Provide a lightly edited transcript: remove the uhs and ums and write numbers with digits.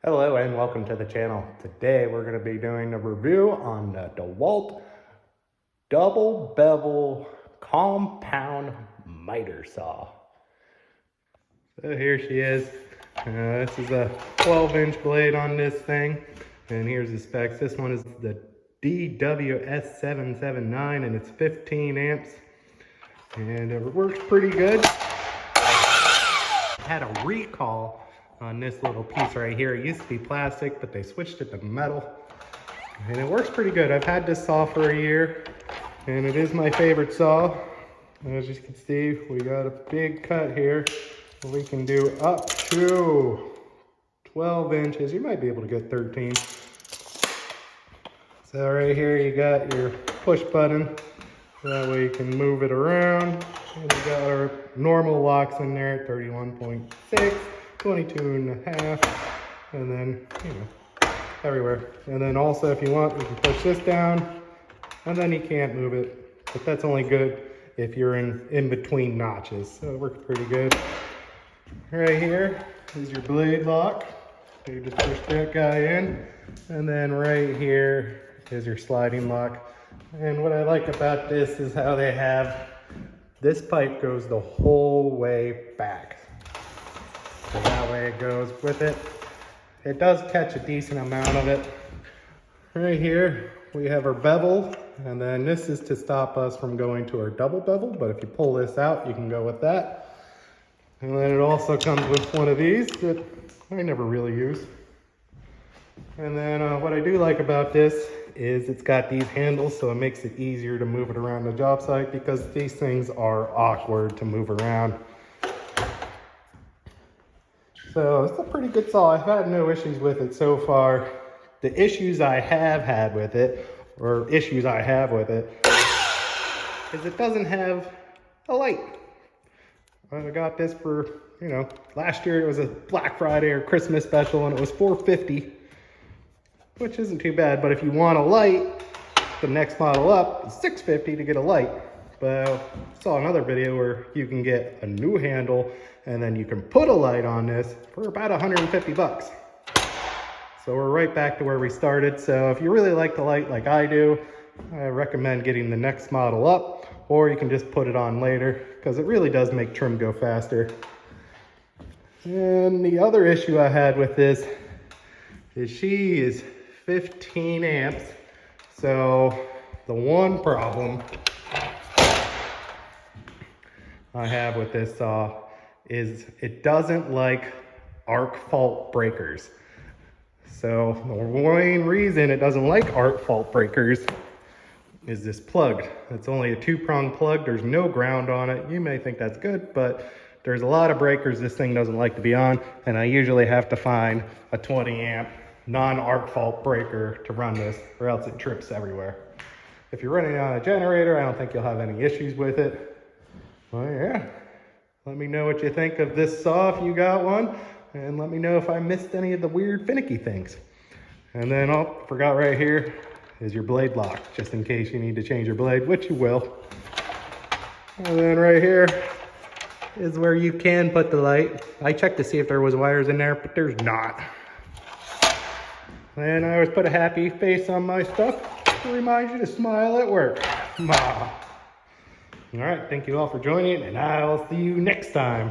Hello and welcome to the channel. Today we're going to be doing a review on the DeWalt double bevel compound miter saw. So here she is. This is a 12-inch blade on this thing, and here's the specs. This one is the DWS779 and it's 15 amps and it works pretty good. I had a recall on this little piece right here. It used to be plastic, but they switched it to metal, and it works pretty good. I've had this saw for a year, and it is my favorite saw. As you can see, we got a big cut here. We can do up to 12 inches. You might be able to get 13. So right here, you got your push button. That way you can move it around. And we got our normal locks in there at 31.6. 22 and a half, and then, everywhere. And then also, if you want, you can push this down, and then you can't move it. But that's only good if you're in between notches. So it works pretty good. Right here is your blade lock. So you just push that guy in. And then right here is your sliding lock. And what I like about this is how they have, this pipe goes the whole way back. So that way it goes with it. It does catch a decent amount of it. Right here, we have our bevel, and then this is to stop us from going to our double bevel, but if you pull this out, you can go with that. And then it also comes with one of these that I never really use. And then what I do like about this is it's got these handles, so it makes it easier to move it around the job site because these things are awkward to move around. So it's a pretty good saw. I've had no issues with it so far. The issues I have had with it, or issues I have with it, is it doesn't have a light. I got this for, last year it was a Black Friday or Christmas special and it was $450, which isn't too bad. But if you want a light, the next model up is $650 to get a light. But I saw another video where you can get a new handle and then you can put a light on this for about 150 bucks. So we're right back to where we started. So if you really like the light like I do, I recommend getting the next model up, or you can just put it on later because it really does make trim go faster. And the other issue I had with this is she is 15 amps. So the one problem I have with this saw is it doesn't like arc fault breakers. So the main reason it doesn't like arc fault breakers is this plug. It's only a 2-prong plug. There's no ground on it. You may think that's good, but there's a lot of breakers this thing doesn't like to be on, and I usually have to find a 20 amp non-arc fault breaker to run this, or else it trips everywhere. If you're running on a generator, I don't think you'll have any issues with it. Well, yeah, let me know what you think of this saw if you got one, and let me know if I missed any of the weird finicky things. And then, forgot right here is your blade lock, just in case you need to change your blade, which you will. And then right here is where you can put the light. I checked to see if there was wires in there, but there's not. And I always put a happy face on my stuff to remind you to smile at work. All right, thank you all for joining, and I'll see you next time.